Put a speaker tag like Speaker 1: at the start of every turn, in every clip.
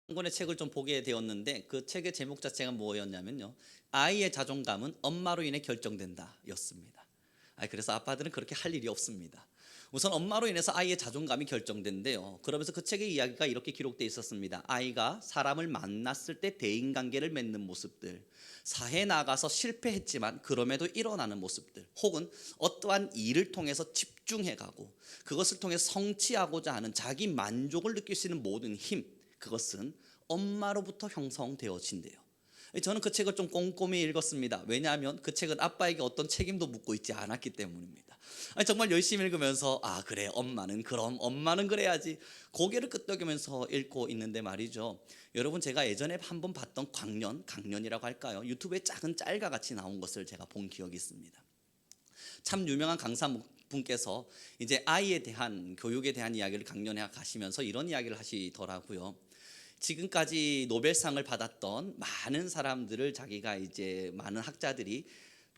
Speaker 1: 한 권의 책을 좀 보게 되었는데 그 책의 제목 자체가 뭐였냐면요, 아이의 자존감은 엄마로 인해 결정된다 였습니다. 그래서 아빠들은 그렇게 할 일이 없습니다. 우선 엄마로 인해서 아이의 자존감이 결정된대요. 그러면서 그 책의 이야기가 이렇게 기록되어 있었습니다. 아이가 사람을 만났을 때 대인관계를 맺는 모습들, 사회에 나가서 실패했지만 그럼에도 일어나는 모습들, 혹은 어떠한 일을 통해서 집중해가고 그것을 통해 성취하고자 하는 자기 만족을 느낄 수 있는 모든 힘, 그것은 엄마로부터 형성되어진대요. 저는 그 책을 좀 꼼꼼히 읽었습니다. 왜냐하면 그 책은 아빠에게 어떤 책임도 묻고 있지 않았기 때문입니다. 정말 열심히 읽으면서 그래, 엄마는 그래야지 고개를 끄덕이면서 읽고 있는데 말이죠, 여러분, 제가 예전에 한번 봤던 강연이라고 할까요, 유튜브에 작은 짤과 같이 나온 것을 제가 본 기억이 있습니다. 참 유명한 강사분께서 이제 아이에 대한 교육에 대한 이야기를 강연해 가시면서 이런 이야기를 하시더라고요. 지금까지 노벨상을 받았던 많은 사람들을 자기가 이제 많은 학자들이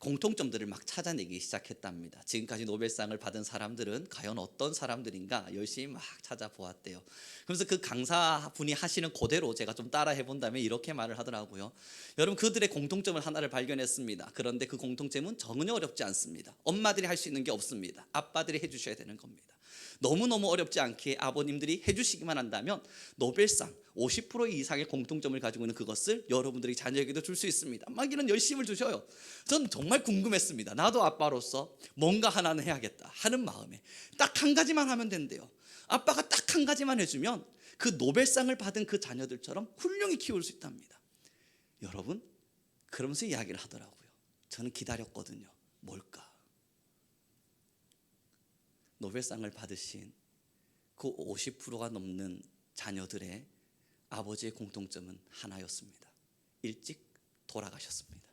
Speaker 1: 공통점들을 막 찾아내기 시작했답니다. 지금까지 노벨상을 받은 사람들은 과연 어떤 사람들인가 열심히 막 찾아보았대요. 그래서 그 강사분이 하시는 그대로 제가 좀 따라 해본다면 이렇게 말을 하더라고요. 여러분, 그들의 공통점을 하나를 발견했습니다. 그런데 그 공통점은 전혀 어렵지 않습니다. 엄마들이 할 수 있는 게 없습니다. 아빠들이 해주셔야 되는 겁니다. 너무너무 어렵지 않게 아버님들이 해주시기만 한다면 노벨상 50% 이상의 공통점을 가지고 있는 그것을 여러분들이 자녀에게도 줄 수 있습니다. 막 이런 열심을 주셔요. 전 정말 궁금했습니다. 나도 아빠로서 뭔가 하나는 해야겠다 하는 마음에 딱 한 가지만 하면 된대요. 아빠가 딱 한 가지만 해주면 그 노벨상을 받은 그 자녀들처럼 훌륭히 키울 수 있답니다. 여러분, 그러면서 이야기를 하더라고요. 저는 기다렸거든요. 뭘까? 노벨상을 받으신 그 50%가 넘는 자녀들의 아버지의 공통점은 하나였습니다. 일찍 돌아가셨습니다.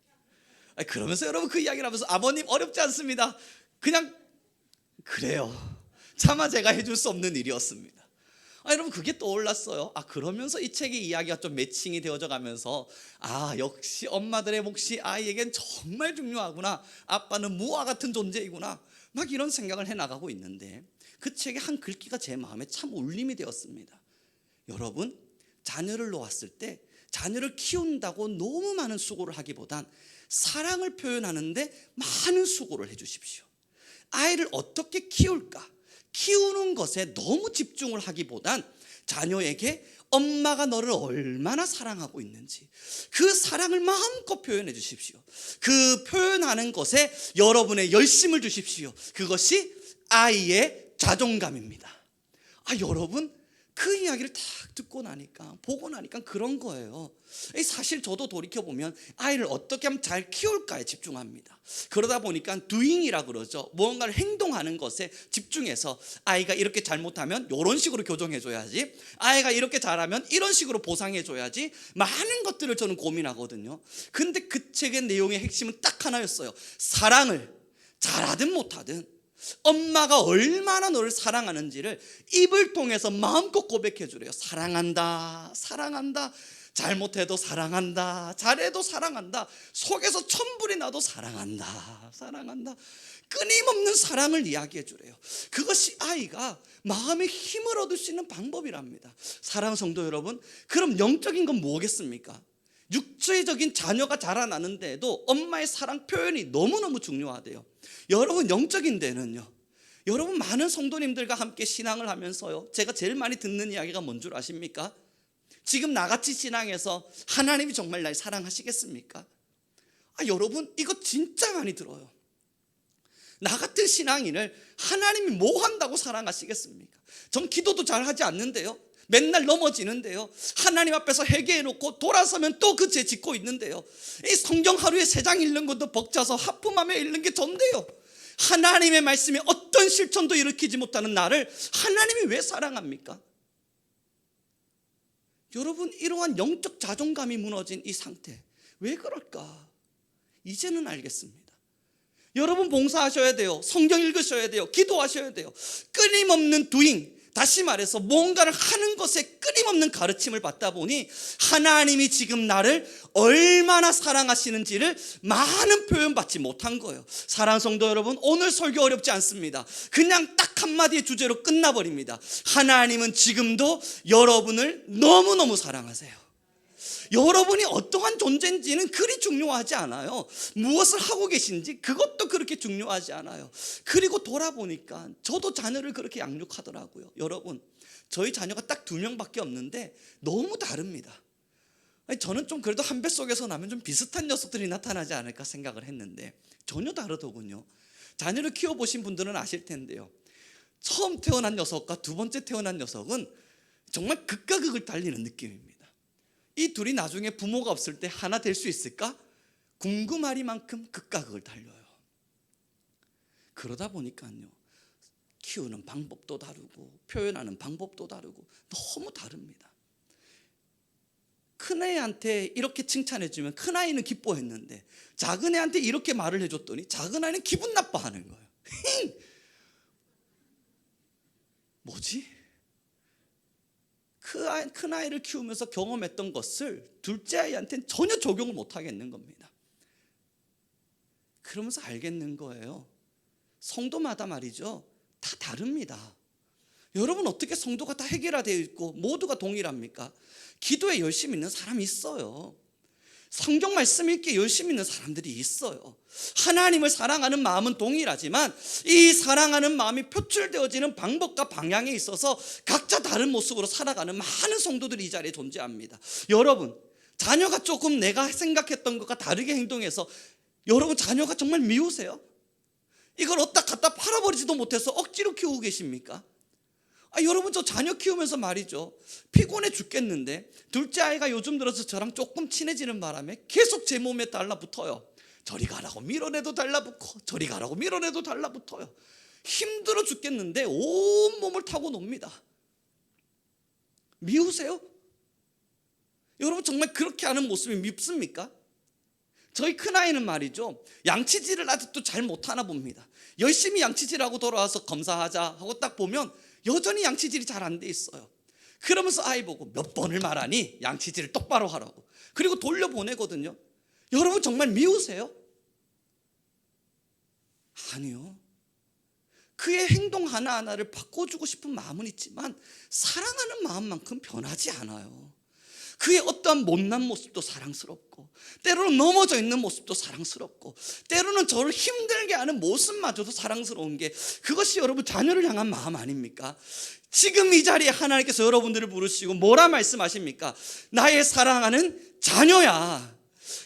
Speaker 1: 그러면서 여러분, 그 이야기를 하면서 아버님 어렵지 않습니다. 그냥 그래요. 차마 제가 해줄 수 없는 일이었습니다. 여러분, 그게 떠올랐어요. 그러면서 이 책의 이야기가 좀 매칭이 되어져 가면서 역시 엄마들의 몫이 아이에겐 정말 중요하구나, 아빠는 무와 같은 존재이구나, 막 이런 생각을 해나가고 있는데 그 책의 한 글귀가 제 마음에 참 울림이 되었습니다. 여러분, 자녀를 놓았을 때 자녀를 키운다고 너무 많은 수고를 하기보단 사랑을 표현하는데 많은 수고를 해주십시오. 아이를 어떻게 키울까, 키우는 것에 너무 집중을 하기보단 자녀에게 엄마가 너를 얼마나 사랑하고 있는지 그 사랑을 마음껏 표현해 주십시오. 그 표현하는 것에 여러분의 열심을 주십시오. 그것이 아이의 자존감입니다. 여러분, 그 이야기를 딱 듣고 나니까, 보고 나니까 그런 거예요. 사실 저도 돌이켜보면 아이를 어떻게 하면 잘 키울까에 집중합니다. 그러다 보니까 doing이라고 그러죠. 무언가를 행동하는 것에 집중해서 아이가 이렇게 잘못하면 이런 식으로 교정해줘야지, 아이가 이렇게 잘하면 이런 식으로 보상해줘야지, 많은 것들을 저는 고민하거든요. 근데 그 책의 내용의 핵심은 딱 하나였어요. 사랑을 잘하든 못하든 엄마가 얼마나 너를 사랑하는지를 입을 통해서 마음껏 고백해 주래요. 사랑한다, 사랑한다, 잘못해도 사랑한다, 잘해도 사랑한다, 속에서 천불이 나도 사랑한다, 사랑한다. 끊임없는 사랑을 이야기해 주래요. 그것이 아이가 마음의 힘을 얻을 수 있는 방법이랍니다. 사랑하는 성도 여러분, 그럼 영적인 건 뭐겠습니까? 육체적인 자녀가 자라나는데도 엄마의 사랑 표현이 너무너무 중요하대요. 여러분, 영적인 데는요, 여러분, 많은 성도님들과 함께 신앙을 하면서요, 제가 제일 많이 듣는 이야기가 뭔 줄 아십니까? 지금 나같이 신앙해서 하나님이 정말 날 사랑하시겠습니까? 여러분, 이거 진짜 많이 들어요. 나 같은 신앙인을 하나님이 뭐 한다고 사랑하시겠습니까? 전 기도도 잘 하지 않는데요, 맨날 넘어지는데요, 하나님 앞에서 회개해놓고 돌아서면 또 그 죄 짓고 있는데요, 이 성경 하루에 3장 읽는 것도 벅차서 하품하며 읽는 게 전데요, 하나님의 말씀이 어떤 실천도 일으키지 못하는 나를 하나님이 왜 사랑합니까? 여러분, 이러한 영적 자존감이 무너진 이 상태, 왜 그럴까? 이제는 알겠습니다. 여러분, 봉사하셔야 돼요. 성경 읽으셔야 돼요. 기도하셔야 돼요. 끊임없는 doing, 다시 말해서 뭔가를 하는 것에 끊임없는 가르침을 받다 보니 하나님이 지금 나를 얼마나 사랑하시는지를 많은 표현받지 못한 거예요. 사랑하는 성도 여러분, 오늘 설교 어렵지 않습니다. 그냥 딱 한마디의 주제로 끝나버립니다. 하나님은 지금도 여러분을 너무너무 사랑하세요. 여러분이 어떠한 존재인지는 그리 중요하지 않아요. 무엇을 하고 계신지 그것도 그렇게 중요하지 않아요. 그리고 돌아보니까 저도 자녀를 그렇게 양육하더라고요. 여러분, 저희 자녀가 딱 2명밖에 없는데 너무 다릅니다. 저는 좀 그래도 한 뱃속에서 나면 좀 비슷한 녀석들이 나타나지 않을까 생각을 했는데 전혀 다르더군요. 자녀를 키워보신 분들은 아실 텐데요, 처음 태어난 녀석과 두 번째 태어난 녀석은 정말 극과 극을 달리는 느낌입니다. 이 둘이 나중에 부모가 없을 때 하나 될 수 있을까? 궁금하리만큼 극과 극을 달려요. 그러다 보니까요, 키우는 방법도 다르고 표현하는 방법도 다르고 너무 다릅니다. 큰애한테 이렇게 칭찬해주면 큰아이는 기뻐했는데 작은애한테 이렇게 말을 해줬더니 작은아이는 기분 나빠하는 거예요. 뭐지? 큰아이를 키우면서 경험했던 것을 둘째 아이한테는 전혀 적용을 못하겠는 겁니다. 그러면서 알겠는 거예요. 성도마다 말이죠, 다 다릅니다. 여러분, 어떻게 성도가 다 해결되어 있고 모두가 동일합니까? 기도에 열심히 있는 사람이 있어요. 성경 말씀 읽기에 열심히 있는 사람들이 있어요. 하나님을 사랑하는 마음은 동일하지만 이 사랑하는 마음이 표출되어지는 방법과 방향에 있어서 각자 다른 모습으로 살아가는 많은 성도들이 이 자리에 존재합니다. 여러분, 자녀가 조금 내가 생각했던 것과 다르게 행동해서 여러분 자녀가 정말 미우세요? 이걸 어디다 갖다 팔아버리지도 못해서 억지로 키우고 계십니까? 여러분, 저 자녀 키우면서 말이죠, 피곤해 죽겠는데 둘째 아이가 요즘 들어서 저랑 조금 친해지는 바람에 계속 제 몸에 달라붙어요. 저리 가라고 밀어내도 달라붙고 저리 가라고 밀어내도 달라붙어요. 힘들어 죽겠는데 온몸을 타고 놉니다. 미우세요? 여러분, 정말 그렇게 하는 모습이 밉습니까? 저희 큰아이는 말이죠, 양치질을 아직도 잘 못하나 봅니다. 열심히 양치질하고 돌아와서 검사하자 하고 딱 보면 여전히 양치질이 잘 안 돼 있어요. 그러면서 아이 보고 몇 번을 말하니 양치질을 똑바로 하라고. 그리고 돌려보내거든요. 여러분, 정말 미우세요? 아니요. 그의 행동 하나하나를 바꿔주고 싶은 마음은 있지만 사랑하는 마음만큼 변하지 않아요. 그의 어떠한 못난 모습도 사랑스럽고 때로는 넘어져 있는 모습도 사랑스럽고 때로는 저를 힘들게 하는 모습마저도 사랑스러운 게 그것이 여러분 자녀를 향한 마음 아닙니까? 지금 이 자리에 하나님께서 여러분들을 부르시고 뭐라 말씀하십니까? 나의 사랑하는 자녀야.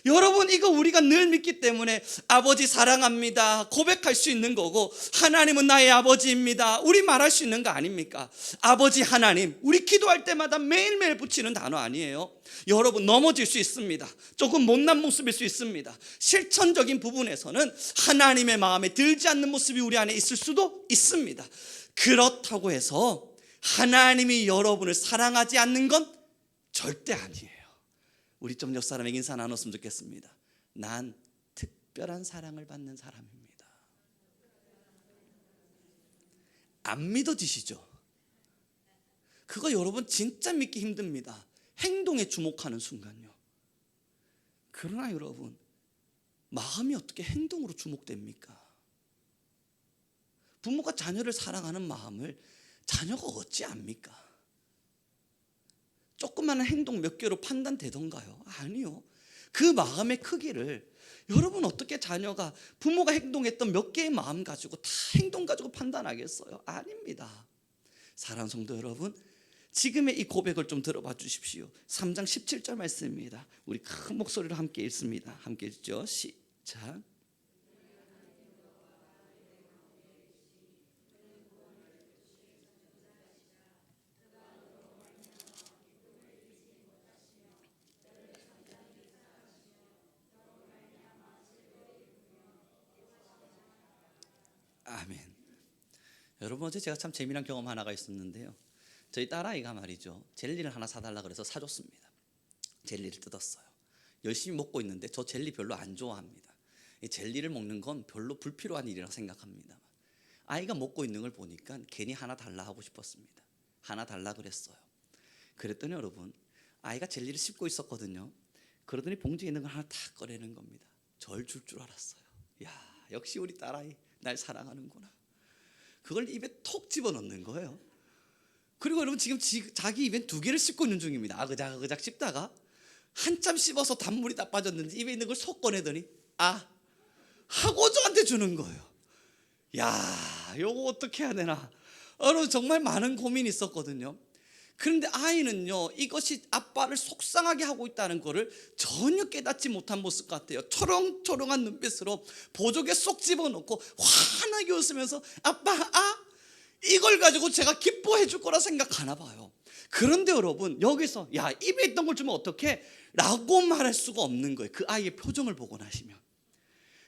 Speaker 1: 여러분, 이거 우리가 늘 믿기 때문에 아버지 사랑합니다 고백할 수 있는 거고, 하나님은 나의 아버지입니다 우리 말할 수 있는 거 아닙니까? 아버지 하나님, 우리 기도할 때마다 매일매일 붙이는 단어 아니에요? 여러분, 넘어질 수 있습니다. 조금 못난 모습일 수 있습니다. 실천적인 부분에서는 하나님의 마음에 들지 않는 모습이 우리 안에 있을 수도 있습니다. 그렇다고 해서 하나님이 여러분을 사랑하지 않는 건 절대 아니에요. 우리 좀 옆 사람에게 인사 나눴으면 좋겠습니다. 난 특별한 사랑을 받는 사람입니다. 안 믿어지시죠? 그거 여러분 진짜 믿기 힘듭니다. 행동에 주목하는 순간요. 그러나 여러분, 마음이 어떻게 행동으로 주목됩니까? 부모가 자녀를 사랑하는 마음을 자녀가 어찌 압니까? 조그마한 행동 몇 개로 판단되던가요? 아니요. 그 마음의 크기를 여러분 어떻게 자녀가 부모가 행동했던 몇 개의 마음 가지고 다 행동 가지고 판단하겠어요? 아닙니다. 사랑하는 성도 여러분, 지금의 이 고백을 좀 들어봐 주십시오. 3장 17절 말씀입니다. 우리 큰 목소리로 함께 읽습니다. 함께 읽죠. 시작. 아멘. 여러분, 어제 제가 참 재미난 경험 하나가 있었는데요. 저희 딸아이가 말이죠, 젤리를 하나 사달라 그래서 사줬습니다. 젤리를 뜯었어요. 열심히 먹고 있는데 저 젤리 별로 안 좋아합니다. 이 젤리를 먹는 건 별로 불필요한 일이라고 생각합니다. 아이가 먹고 있는 걸 보니까 괜히 하나 달라 하고 싶었습니다. 하나 달라 그랬어요. 그랬더니 여러분, 아이가 젤리를 씹고 있었거든요. 그러더니 봉지에 있는 걸 하나 탁 꺼내는 겁니다. 절 줄 줄 알았어요. 야, 역시 우리 딸아이 날 사랑하는구나. 그걸 입에 톡 집어넣는 거예요. 그리고 여러분, 지금 자기 입엔 2개를 씹고 있는 중입니다. 아그작 씹다가 한참 씹어서 단물이 다 빠졌는지 입에 있는 걸 속 꺼내더니 하고 저한테 주는 거예요. 야, 요거 어떻게 해야 되나. 여러분, 정말 많은 고민이 있었거든요. 그런데 아이는요, 이것이 아빠를 속상하게 하고 있다는 것을 전혀 깨닫지 못한 모습 같아요. 초롱초롱한 눈빛으로 보조개 쏙 집어넣고 환하게 웃으면서 아빠, 이걸 가지고 제가 기뻐해 줄 거라 생각하나 봐요. 그런데 여러분, 여기서 야, 입에 있던 걸 주면 어떡해? 라고 말할 수가 없는 거예요. 그 아이의 표정을 보고 나시면.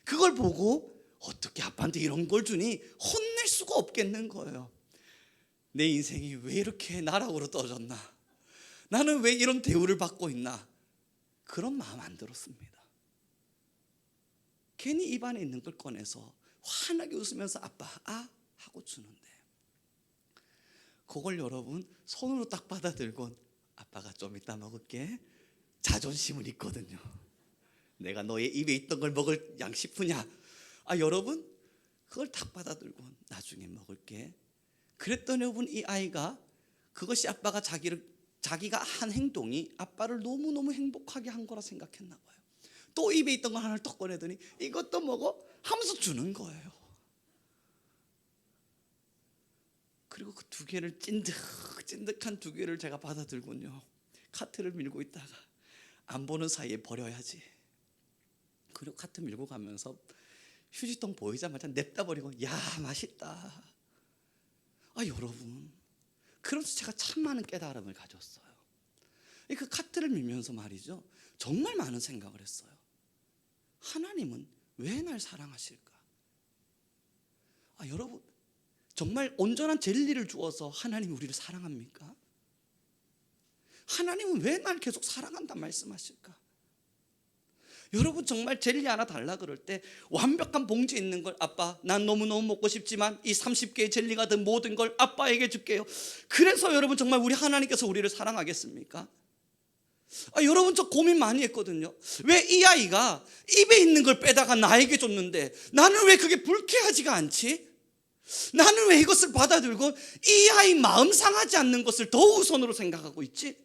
Speaker 1: 그걸 보고 어떻게 아빠한테 이런 걸 주니 혼낼 수가 없겠는 거예요. 내 인생이 왜 이렇게 나락으로 떨어졌나? 나는 왜 이런 대우를 받고 있나? 그런 마음 안 들었습니다. 괜히 입안에 있는 걸 꺼내서 환하게 웃으면서 아빠 하고 주는데, 그걸 여러분 손으로 딱 받아들고 아빠가 좀 이따 먹을게. 자존심은 있거든요. 내가 너의 입에 있던 걸 먹을 양 싶으냐? 여러분, 그걸 딱 받아들고 나중에 먹을게. 그랬더니 여러분, 이 아이가 그것이 아빠가 자기가 한 행동이 아빠를 너무너무 행복하게 한 거라 생각했나 봐요. 또 입에 있던 거 하나를 또 꺼내더니 이것도 먹어? 하면서 주는 거예요. 그리고 그 2개를 찐득찐득한 2개를 제가 받아들군요, 카트를 밀고 있다가 안 보는 사이에 버려야지. 그리고 카트 밀고 가면서 휴지통 보이자마자 냅다 버리고 야, 맛있다. 여러분, 그래서 제가 참 많은 깨달음을 가졌어요. 그 카트를 밀면서 말이죠, 정말 많은 생각을 했어요. 하나님은 왜 날 사랑하실까? 여러분, 정말 온전한 젤리를 주어서 하나님이 우리를 사랑합니까? 하나님은 왜 날 계속 사랑한다 말씀하실까? 여러분, 정말 젤리 하나 달라 그럴 때 완벽한 봉지에 있는 걸 아빠, 난 너무너무 먹고 싶지만 이 30개의 젤리가 든 모든 걸 아빠에게 줄게요. 그래서 여러분, 정말 우리 하나님께서 우리를 사랑하겠습니까? 여러분, 저 고민 많이 했거든요. 왜 이 아이가 입에 있는 걸 빼다가 나에게 줬는데 나는 왜 그게 불쾌하지가 않지? 나는 왜 이것을 받아들고 이 아이 마음 상하지 않는 것을 더 우선으로 생각하고 있지?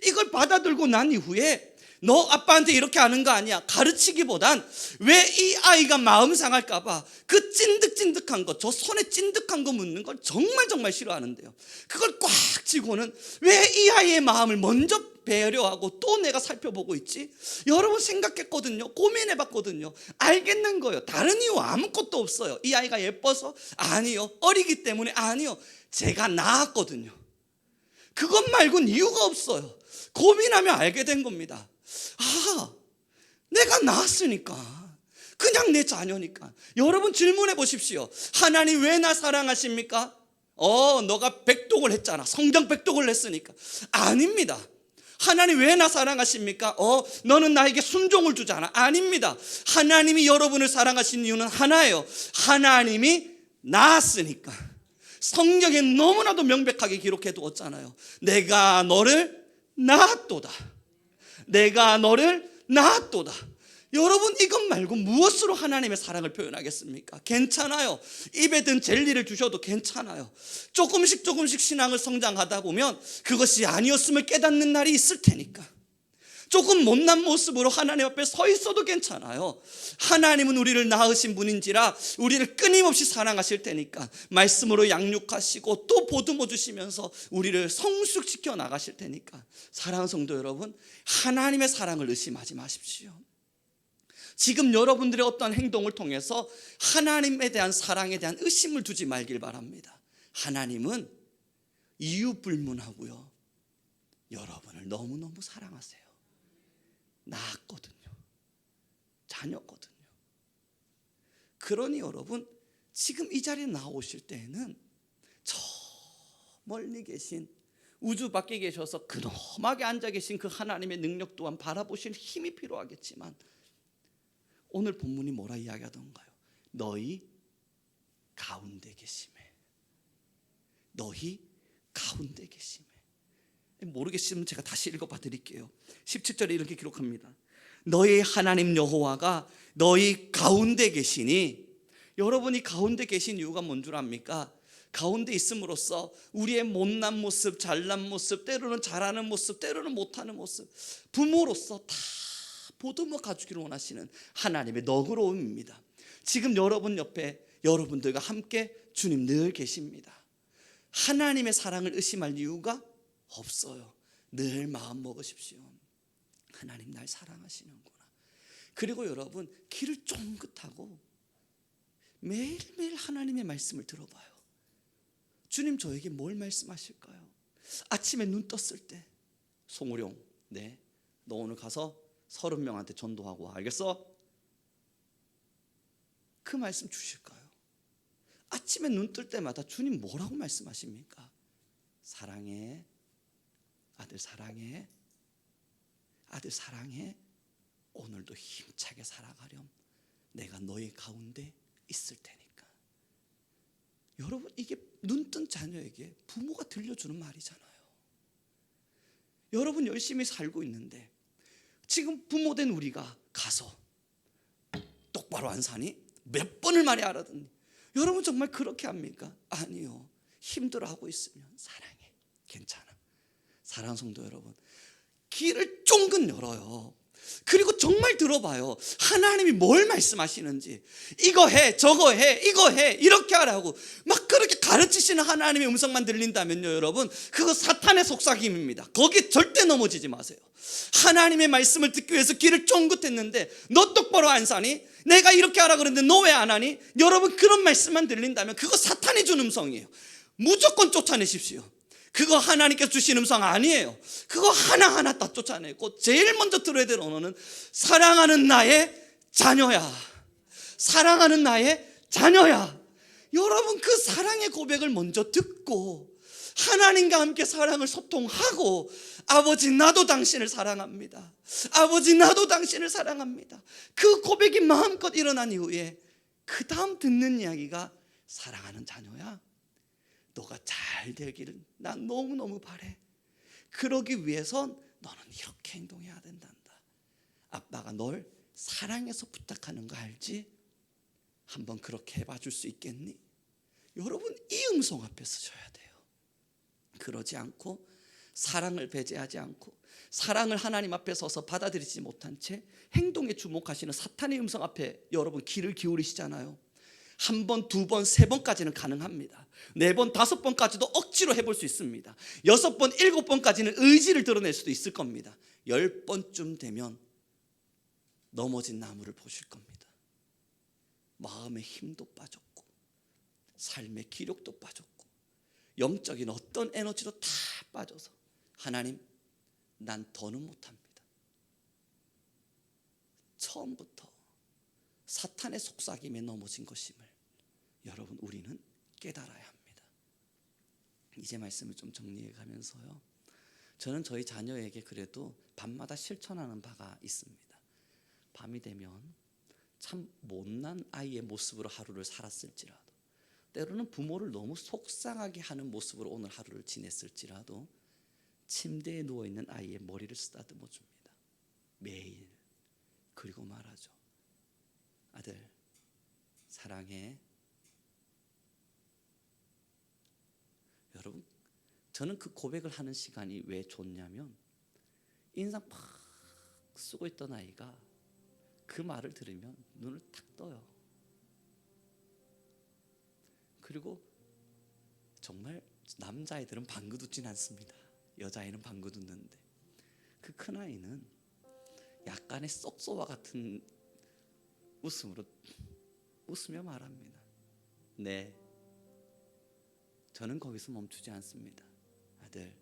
Speaker 1: 이걸 받아들고 난 이후에 너 아빠한테 이렇게 하는 거 아니야 가르치기보단 왜 이 아이가 마음 상할까 봐 그 찐득찐득한 거, 저 손에 찐득한 거 묻는 걸 정말 싫어하는데요. 그걸 꽉 쥐고는 왜 이 아이의 마음을 먼저 배려하고 또 내가 살펴보고 있지? 여러분, 생각했거든요. 고민해봤거든요. 알겠는 거예요. 다른 이유 아무것도 없어요. 이 아이가 예뻐서? 아니요. 어리기 때문에? 아니요. 제가 낳았거든요. 그것 말고는 이유가 없어요. 고민하며 알게 된 겁니다. 내가 낳았으니까, 그냥 내 자녀니까. 여러분, 질문해 보십시오. 하나님 왜 나 사랑하십니까? 너가 백독을 했잖아. 성경 백독을 했으니까. 아닙니다. 하나님 왜 나 사랑하십니까? 너는 나에게 순종을 주잖아. 아닙니다. 하나님이 여러분을 사랑하신 이유는 하나예요. 하나님이 낳았으니까. 성경에 너무나도 명백하게 기록해 두었잖아요. 내가 너를 낳았도다. 내가 너를 낳았도다. 여러분, 이것 말고 무엇으로 하나님의 사랑을 표현하겠습니까? 괜찮아요. 입에 든 젤리를 주셔도 괜찮아요. 조금씩 신앙을 성장하다 보면 그것이 아니었음을 깨닫는 날이 있을 테니까. 조금 못난 모습으로 하나님 앞에 서 있어도 괜찮아요. 하나님은 우리를 낳으신 분인지라 우리를 끊임없이 사랑하실 테니까 말씀으로 양육하시고 또 보듬어 주시면서 우리를 성숙시켜 나가실 테니까. 사랑하는 성도 여러분, 하나님의 사랑을 의심하지 마십시오. 지금 여러분들의 어떤 행동을 통해서 하나님에 대한 사랑에 대한 의심을 두지 말길 바랍니다. 하나님은 이유 불문하고요, 여러분을 너무너무 사랑하세요. 낳았거든요. 자녀거든요. 그러니 여러분, 지금 이 자리에 나오실 때에는 저 멀리 계신, 우주 밖에 계셔서 근엄하게 앉아 계신 그 하나님의 능력 또한 바라보실 힘이 필요하겠지만, 오늘 본문이 뭐라 이야기하던가요? 너희 가운데 계심에. 너희 가운데 계심에. 모르겠으면 제가 다시 읽어봐 드릴게요. 17절에 이렇게 기록합니다. 너희 하나님 여호와가 너희 가운데 계시니. 여러분이 가운데 계신 이유가 뭔 줄 압니까? 가운데 있음으로써 우리의 못난 모습, 잘난 모습, 때로는 잘하는 모습, 때로는 못하는 모습, 부모로서 다 보듬어 가주기를 원하시는 하나님의 너그러움입니다. 지금 여러분 옆에 여러분들과 함께 주님 늘 계십니다. 하나님의 사랑을 의심할 이유가 없어요. 늘 마음 먹으십시오. 하나님 날 사랑하시는구나. 그리고 여러분 귀를 쫑긋하고 매일매일 하나님의 말씀을 들어봐요. 주님 저에게 뭘 말씀하실까요? 아침에 눈 떴을 때 송우룡, 네, 너 오늘 가서 30명한테 전도하고 와. 알겠어? 그 말씀 주실까요? 아침에 눈 뜰 때마다 주님 뭐라고 말씀하십니까? 사랑해, 아들 사랑해, 아들 사랑해. 오늘도 힘차게 살아가렴. 내가 너희 가운데 있을 테니까. 여러분 이게 눈뜬 자녀에게 부모가 들려주는 말이잖아요. 여러분 열심히 살고 있는데 지금 부모된 우리가 가서 똑바로 안 사니? 몇 번을 말해 알아듣니? 여러분 정말 그렇게 합니까? 아니요. 힘들어하고 있으면 사랑해, 괜찮아. 사랑하는 성도 여러분, 귀를 쫑긋 열어요. 그리고 정말 들어봐요. 하나님이 뭘 말씀하시는지. 이거 해, 저거 해, 이거 해, 이렇게 하라고 막 그렇게 가르치시는 하나님의 음성만 들린다면요, 여러분, 그거 사탄의 속삭임입니다. 거기에 절대 넘어지지 마세요. 하나님의 말씀을 듣기 위해서 귀를 쫑긋했는데 너 똑바로 안 사니? 내가 이렇게 하라 그랬는데 너 왜 안 하니? 여러분 그런 말씀만 들린다면 그거 사탄이 준 음성이에요. 무조건 쫓아내십시오. 그거 하나님께서 주신 음성 아니에요. 그거 하나하나 다 쫓아내고 제일 먼저 들어야 될 언어는 사랑하는 나의 자녀야, 사랑하는 나의 자녀야. 여러분 그 사랑의 고백을 먼저 듣고 하나님과 함께 사랑을 소통하고, 아버지 나도 당신을 사랑합니다, 아버지 나도 당신을 사랑합니다, 그 고백이 마음껏 일어난 이후에 그 다음 듣는 이야기가 사랑하는 자녀야, 너가 잘 되기를 난 너무너무 바래. 그러기 위해선 너는 이렇게 행동해야 된단다. 아빠가 널 사랑해서 부탁하는 거 알지? 한번 그렇게 해봐 줄 수 있겠니? 여러분 이 음성 앞에 서셔야 돼요. 그러지 않고 사랑을 배제하지 않고 사랑을 하나님 앞에 서서 받아들이지 못한 채 행동에 주목하시는 사탄의 음성 앞에 여러분 귀를 기울이시잖아요. 한 번, 두 번, 세 번까지는 가능합니다. 네 번, 다섯 번까지도 억지로 해볼 수 있습니다. 여섯 번, 일곱 번까지는 의지를 드러낼 수도 있을 겁니다. 10번쯤 되면 넘어진 나무를 보실 겁니다. 마음의 힘도 빠졌고 삶의 기력도 빠졌고 영적인 어떤 에너지도 다 빠져서 하나님 난 더는 못합니다. 처음부터 사탄의 속삭임에 넘어진 것임을 여러분 우리는 깨달아야 합니다. 이제 말씀을 좀 정리해 가면서요, 저는 저희 자녀에게 그래도 밤마다 실천하는 바가 있습니다. 밤이 되면 참 못난 아이의 모습으로 하루를 살았을지라도, 때로는 부모를 너무 속상하게 하는 모습으로 오늘 하루를 지냈을지라도 침대에 누워있는 아이의 머리를 쓰다듬어 줍니다. 매일. 그리고 말하죠. 아들 사랑해. 여러분 저는 그 고백을 하는 시간이 왜 좋냐면, 인상 팍 쓰고 있던 아이가 그 말을 들으면 눈을 탁 떠요. 그리고 정말 남자아이들은 방구 듣진 않습니다. 여자아이는 방구 듣는데 그 큰아이는 약간의 쏙쏘와 같은 웃음으로 웃으며 말합니다. 네, 저는 거기서 멈추지 않습니다. 아들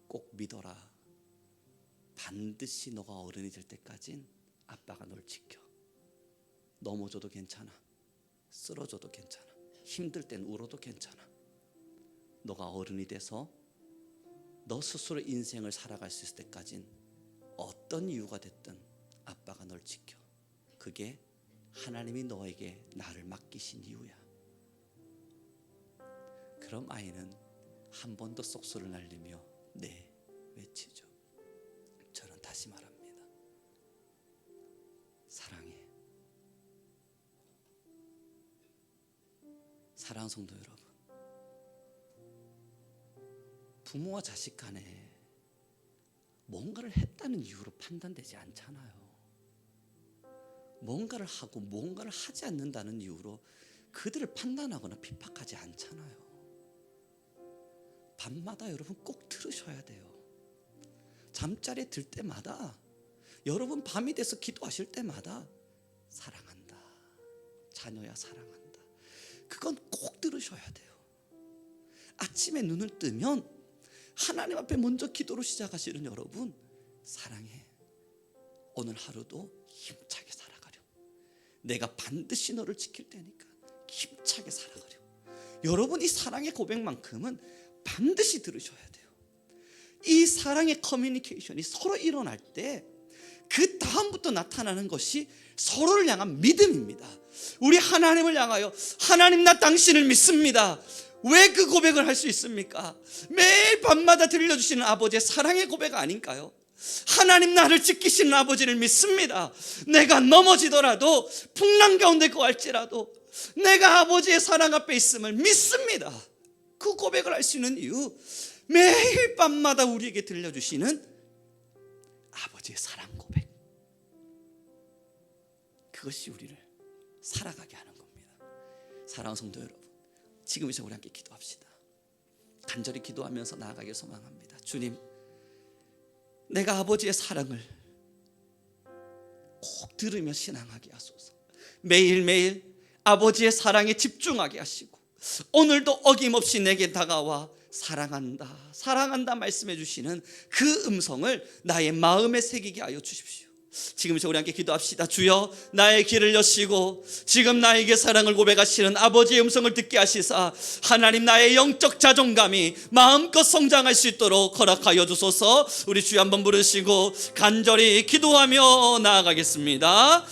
Speaker 1: 꼭 믿어라. 반드시 너가 어른이 될 때까진 아빠가 널 지켜. 넘어져도 괜찮아, 쓰러져도 괜찮아, 힘들 땐 울어도 괜찮아. 너가 어른이 돼서 너 스스로 인생을 살아갈 수 있을 때까진 어떤 이유가 됐든 아빠가 널 지켜. 그게 하나님이 너에게 나를 맡기신 이유야. 그럼 아이는 한 번 더 쏙소를 날리며 네 외치죠. 저는 다시 말합니다. 사랑해. 사랑하는 성도 여러분, 부모와 자식 간에 뭔가를 했다는 이유로 판단되지 않잖아요. 뭔가를 하고 뭔가를 하지 않는다는 이유로 그들을 판단하거나 핍박하지 않잖아요. 밤마다 여러분 꼭 들으셔야 돼요. 잠자리에 들 때마다, 여러분 밤이 돼서 기도하실 때마다 사랑한다, 자녀야 사랑한다, 그건 꼭 들으셔야 돼요. 아침에 눈을 뜨면 하나님 앞에 먼저 기도로 시작하시는 여러분, 사랑해. 오늘 하루도 힘차게 살아가렴. 내가 반드시 너를 지킬 테니까 힘차게 살아가렴. 여러분, 이 사랑의 고백만큼은 반드시 들으셔야 돼요. 이 사랑의 커뮤니케이션이 서로 일어날 때 그 다음부터 나타나는 것이 서로를 향한 믿음입니다. 우리 하나님을 향하여, 하나님 나 당신을 믿습니다. 왜 그 고백을 할 수 있습니까? 매일 밤마다 들려주시는 아버지의 사랑의 고백 아닌가요? 하나님 나를 지키시는 아버지를 믿습니다. 내가 넘어지더라도, 풍랑 가운데 거할지라도 내가 아버지의 사랑 앞에 있음을 믿습니다. 그 고백을 할 수 있는 이유, 매일 밤마다 우리에게 들려주시는 아버지의 사랑 고백, 그것이 우리를 살아가게 하는 겁니다. 사랑하는 성도 여러분, 지금 이 시간 우리 함께 기도합시다. 간절히 기도하면서 나아가길 소망합니다. 주님, 내가 아버지의 사랑을 꼭 들으며 신앙하게 하소서. 매일매일 아버지의 사랑에 집중하게 하시고, 오늘도 어김없이 내게 다가와 사랑한다, 사랑한다 말씀해 주시는 그 음성을 나의 마음에 새기게 하여 주십시오. 지금 우리 함께 기도합시다. 주여, 나의 귀를 여시고 지금 나에게 사랑을 고백하시는 아버지의 음성을 듣게 하시사, 하나님 나의 영적 자존감이 마음껏 성장할 수 있도록 허락하여 주소서. 우리 주여 한번 부르시고 간절히 기도하며 나아가겠습니다.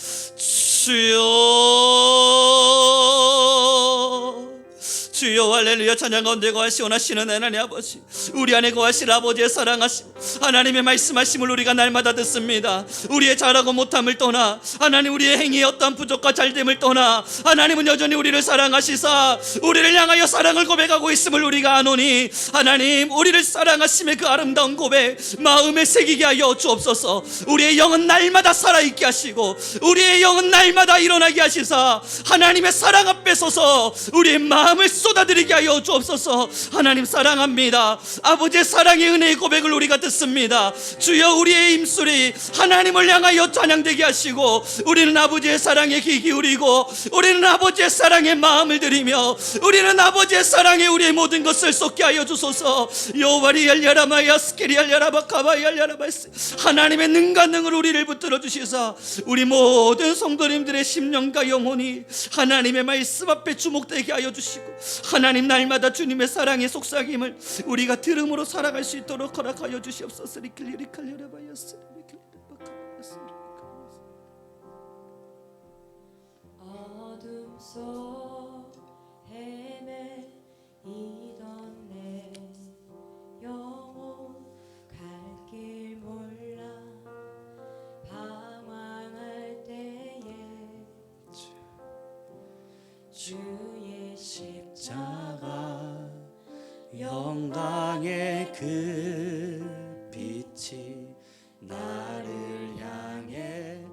Speaker 1: 주여, 할렐루야. 찬양 가운데 거하시오나시는 하나님 아버지, 우리 안에 거하실 아버지의 사랑하심, 하나님의 말씀하심을 우리가 날마다 듣습니다. 우리의 잘하고 못함을 떠나, 하나님 우리의 행위의 어떠한 부족과 잘됨을 떠나, 하나님은 여전히 우리를 사랑하시사 우리를 향하여 사랑을 고백하고 있음을 우리가 아노니, 하나님 우리를 사랑하심의 그 아름다운 고백 마음에 새기게 하여 주옵소서. 우리의 영은 날마다 살아있게 하시고 우리의 영은 날마다 일어나게 하시사, 하나님의 사랑 앞에 서서 우리의 마음을 쏟아드리게 하여 주옵소서. 하나님 사랑합니다. 아버지의 사랑의 은혜의 고백을 우리가 듣습니다. 주여, 우리의 입술이 하나님을 향하여 찬양되게 하시고, 우리는 아버지의 사랑에 귀 기울이고, 우리는 아버지의 사랑에 마음을 들이며, 우리는 아버지의 사랑에 우리의 모든 것을 쏟게 하여 주소서. 여호와리 열려라마야 스케리 열려라바카바 열려라바스, 하나님의 능과 능으로 우리를 붙들어 주시사 우리 모든 성도님들의 심령과 영혼이 하나님의 말씀 앞에 주목되게 하여 주시고, 하나님 날마다 주님의 사랑의 속삭임을 우리가 들음으로 살아갈 수 있도록 허락하여 주시옵소서.
Speaker 2: 어둠 속 헤매이던 내 영혼 갈 길 몰라 방황할 때에 주의 십자가
Speaker 1: 영광의 그 빛이 나를 향해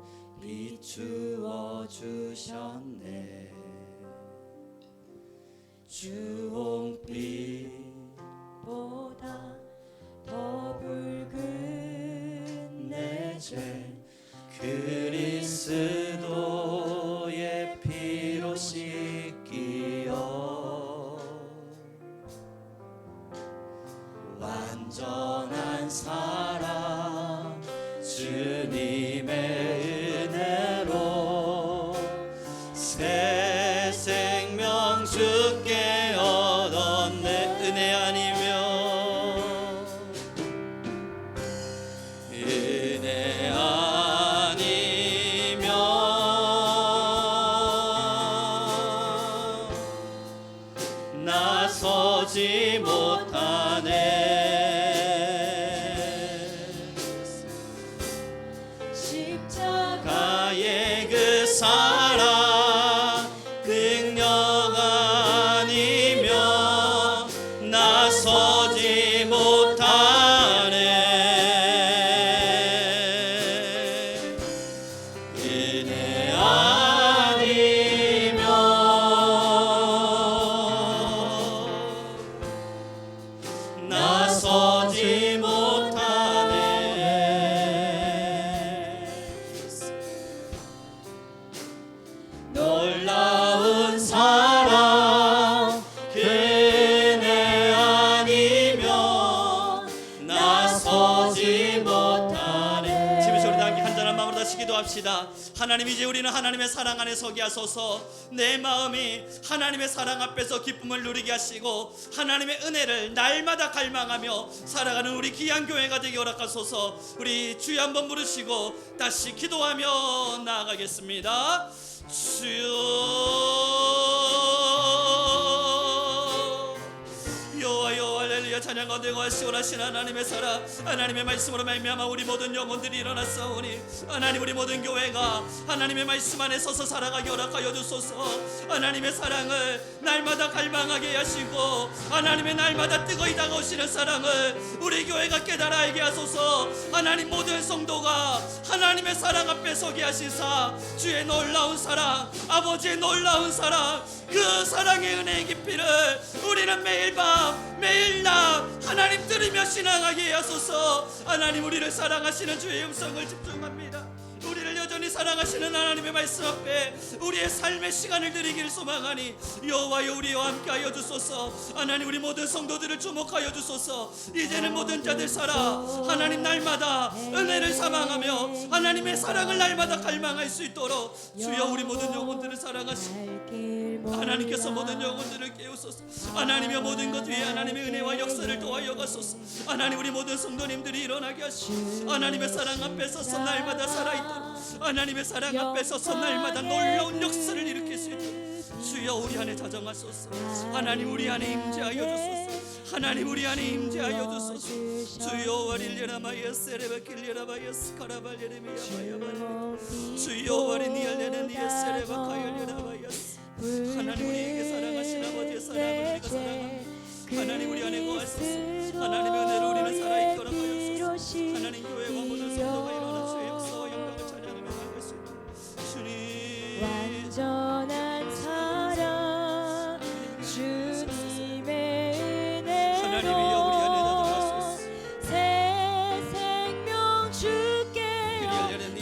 Speaker 1: 비추어 주셨네. 주홍빛보다 더 붉은 내 죄 그리스도의 피로 씻기어 완전한 사랑 주님의 은혜로 새 생명 주께 얻었네. 은혜 아니면 은혜 아니면 나서지 못한 사랑 능력 아니면 나서지 못하네. 은혜 아니면 나서지 못하네. 놀라운 사랑 그네 아니면 나서지 못하네. 집에서 우리 다 함께 간절한 마음으로 다시 기도합시다. 하나님, 이제 우리는 하나님의 사랑 안에 서게 하소서. 내 마음이 하나님의 사랑 앞에서 기쁨을 누리게 하시고 하나님의 은혜를 날마다 갈망하며 살아가는 우리 귀한 교회가 되게 허락하소서. 우리 주여 한번 부르시고 다시 기도하며 나아가겠습니다. 주여, 여호와 할렐루야. 찬양 가운데 거하시오라신 하나님의 사랑, 하나님의 말씀으로 말미암아 우리 모든 영혼들이 일어났사오니 하나님, 우리 모든 교회가 하나님의 말씀 안에 서서 살아가게 허락하여 주소서. 하나님의 사랑을 날마다 갈망하게 하시고 하나님의 날마다 뜨거이 다가오시는 사랑을 우리 교회가 깨달아 알게 하소서. 하나님, 모든 성도가 하나님의 사랑 앞에 서게 하시사 주의 놀라운 사랑, 아버지의 놀라운 사랑, 그 사랑의 은혜의 깊이를 우리는 매일 밤 매일 낮 하나님 들으며 신앙하게 하소서. 하나님, 우리를 사랑하시는 주의 음성을 집중합니다. 우리를 여전히 사랑하시는 하나님의 말씀 앞에 우리의 삶의 시간을 드리길 소망하니 여호와여, 우리와 함께하여 주소서. 하나님, 우리 모든 성도들을 주목하여 주소서. 이제는 모든 자들 살아 하나님 날마다 은혜를 사망하며 하나님의 사랑을 날마다 갈망할 수 있도록 주여, 우리 모든 영혼들을 사랑하시고 하나님께서 모든 영혼들을 깨우소서. 하나님의 모든 것 위에 하나님의 은혜와 역사를 도와여 가소서. 하나님, 우리 모든 성도님들이 일어나게 하시고 하나님의 사랑 앞에 서서 날마다 살아있도록, 하나님의 사랑 앞에 서서 날마다 놀라운 역사를 일으킬 수 있도록 주여, 우리 안에 자정하소서. 하나님, 우리 안에 임재하여 주소서. 하나님, 우리 안에 임재하여 주소서. 주여, 와릴레라마야 세레바킬레라마야 스카라발레레미야마야마 주여, 와리니알레레니야 세레바카열레라마야. 하나님, 우리에게 사랑하신 아버지의 사랑을 우리가 사랑합니다. 하나님, 우리 안에 거하소서. 하나님의 은혜로 우리는 살아있게 허락하여 주소서. 하나님, 교회와 모든 성도가 일어나 주의 역사와 영광을 찬양하며 나아갈 수 있도록 주님,
Speaker 2: 완전한 사랑 주님의
Speaker 1: 하나님이여, 우리 안에 다정하소서.
Speaker 2: 새 생명 주께 얻었네.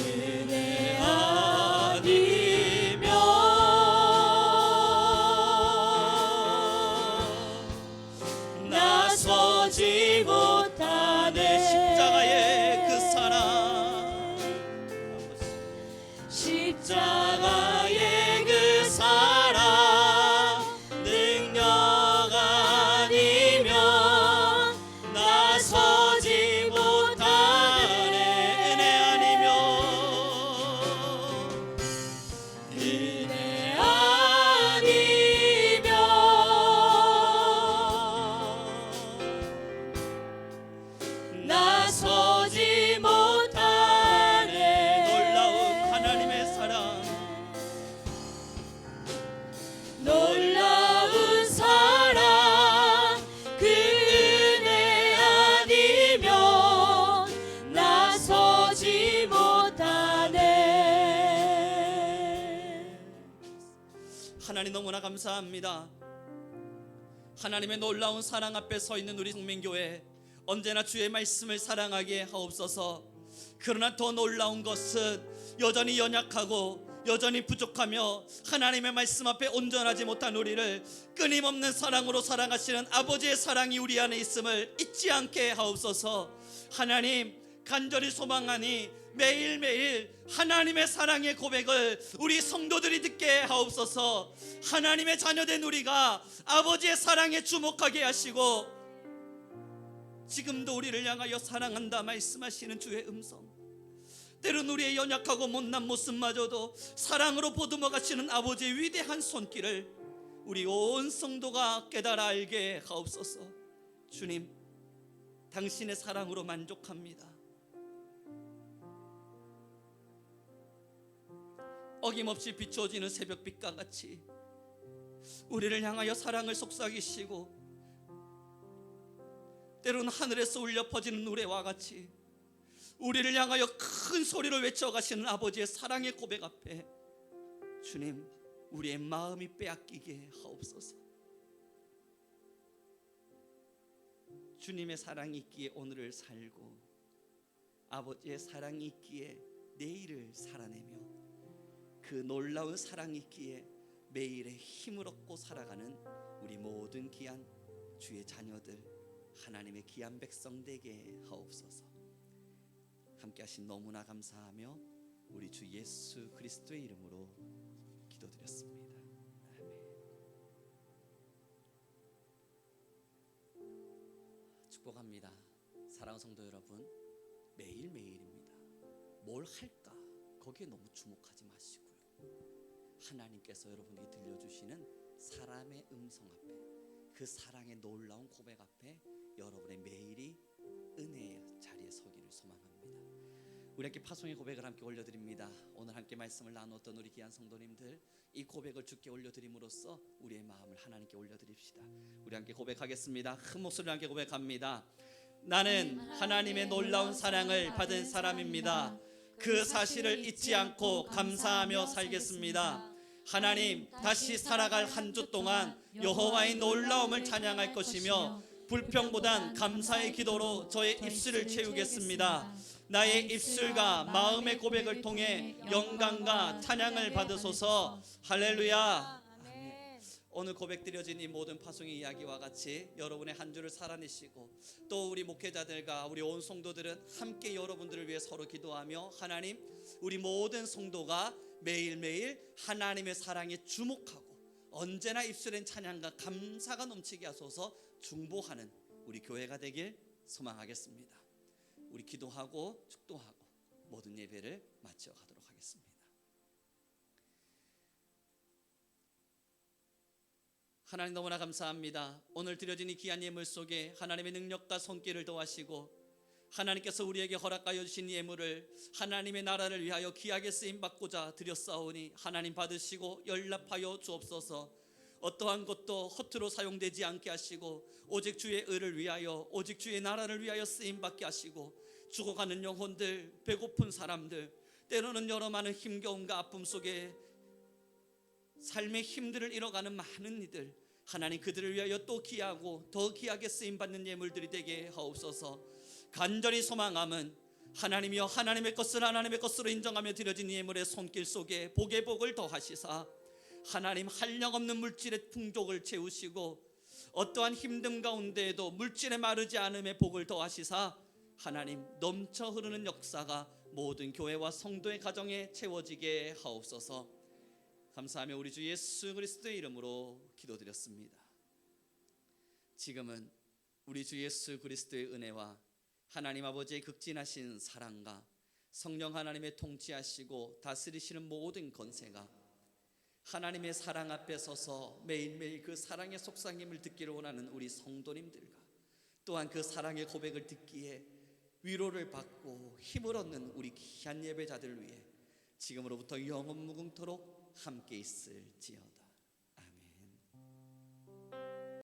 Speaker 1: 은혜 아니면 나서지 못하네. 십자가의 그 사랑, 십자가의 그 사랑 능력 아니면 나서지 못하네. 은혜 아니면, 은혜 아니면 나서지 못하네. 놀라운 하나님의 사랑, 놀라운 사랑, 그 은혜 아니면 나서지 못하네. 하나님, 너무나 감사합니다. 하나님의 놀라운 사랑 앞에 서 있는 우리 성민교회, 언제나 주의 말씀을 사랑하게 하옵소서. 그러나 더 놀라운 것은 여전히 연약하고 여전히 부족하며 하나님의 말씀 앞에 온전하지 못한 우리를 끊임없는 사랑으로 사랑하시는 아버지의 사랑이 우리 안에 있음을 잊지 않게 하옵소서. 하나님, 간절히 소망하니 매일매일 하나님의 사랑의 고백을 우리 성도들이 듣게 하옵소서. 하나님의 자녀된 우리가 아버지의 사랑에 주목하게 하시고 지금도 우리를 향하여 사랑한다 말씀하시는 주의 음성, 때론 우리의 연약하고 못난 모습마저도 사랑으로 보듬어 가시는 아버지의 위대한 손길을 우리 온 성도가 깨달아 알게 하옵소서. 주님, 당신의 사랑으로 만족합니다. 어김없이 비추어지는 새벽빛과 같이 우리를 향하여 사랑을 속삭이시고, 때로는 하늘에서 울려 퍼지는 노래와 같이 우리를 향하여 큰 소리로 외쳐가시는 아버지의 사랑의 고백 앞에 주님, 우리의 마음이 빼앗기게 하옵소서. 주님의 사랑이 있기에 오늘을 살고, 아버지의 사랑이 있기에 내일을 살아내며, 그 놀라운 사랑이 있기에 매일의 힘을 얻고 살아가는 우리 모든 귀한 주의 자녀들, 하나님의 귀한 백성 되게 하옵소서. 함께 하신 너무나 감사하며 우리 주 예수 그리스도의 이름으로 기도드렸습니다. 아멘. 축복합니다. 사랑하는 성도 여러분, 매일매일입니다. 뭘 할까? 거기에 너무 주목하지 마시고요. 하나님께서 여러분에게 들려주시는 사람의 음성 앞에, 그 사랑의 놀라운 고백 앞에 여러분의 매일이 은혜의 자리에 서기를 소망합니다. 우리 함께 파송의 고백을 함께 올려드립니다. 오늘 함께 말씀을 나누었던 우리 귀한 성도님들, 이 고백을 주께 올려드림으로써 우리의 마음을 하나님께 올려드립시다. 우리 함께 고백하겠습니다. 큰 목소리로 함께 고백합니다. 나는 하나님의 놀라운 사랑을 받은 사람입니다. 그 사실을 잊지 않고 감사하며 살겠습니다. 하나님, 다시 살아갈 한 주 동안 여호와의 놀라움을 찬양할 것이며, 불평보단 감사의 기도로 저의 입술을 채우겠습니다. 나의 입술과 마음의 고백을 통해 영광과 찬양을 받으소서. 할렐루야. 아멘. 오늘 고백드려진 이 모든 파송의 이야기와 같이 여러분의 한 주를 살아내시고, 또 우리 목회자들과 우리 온 성도들은 함께 여러분들을 위해 서로 기도하며, 하나님, 우리 모든 성도가 매일매일 하나님의 사랑에 주목하고 언제나 입술엔 찬양과 감사가 넘치게 하소서 중보하는 우리 교회가 되길 소망하겠습니다. 우리 기도하고 축도하고 모든 예배를 마쳐 가도록 하겠습니다. 하나님, 너무나 감사합니다. 오늘 드려진 이 귀한 예물 속에 하나님의 능력과 손길을 더하시고, 하나님께서 우리에게 허락하여 주신 예물을 하나님의 나라를 위하여 귀하게 쓰임받고자 드렸사오니, 하나님 받으시고 연락하여 주옵소서. 어떠한 것도 허투루 사용되지 않게 하시고, 오직 주의 의를 위하여, 오직 주의 나라를 위하여 쓰임받게 하시고, 죽어가는 영혼들, 배고픈 사람들, 때로는 여러 많은 힘겨움과 아픔 속에 삶의 힘들을 잃어가는 많은 이들, 하나님, 그들을 위하여 또 귀하고 더 귀하게 쓰임받는 예물들이 되게 하옵소서. 간절히 소망함은 하나님이여, 하나님의 것을 하나님의 것으로 인정하며 드려진 예물의 손길 속에 복의 복을 더하시사, 하나님, 한량없는 물질의 풍족을 채우시고, 어떠한 힘듦 가운데에도 물질에 마르지 않음의 복을 더하시사, 하나님, 넘쳐 흐르는 역사가 모든 교회와 성도의 가정에 채워지게 하옵소서. 감사하며 우리 주 예수 그리스도의 이름으로 기도드렸습니다. 지금은 우리 주 예수 그리스도의 은혜와 하나님 아버지의 극진하신 사랑과 성령 하나님의 통치하시고 다스리시는 모든 권세가 하나님의 사랑 앞에 서서 매일매일 그 사랑의 속삭임을 듣기를 원하는 우리 성도님들과, 또한 그 사랑의 고백을 듣기에 위로를 받고 힘을 얻는 우리 귀한 예배자들을 위해 지금으로부터 영원 무궁토록 함께 있을지어다.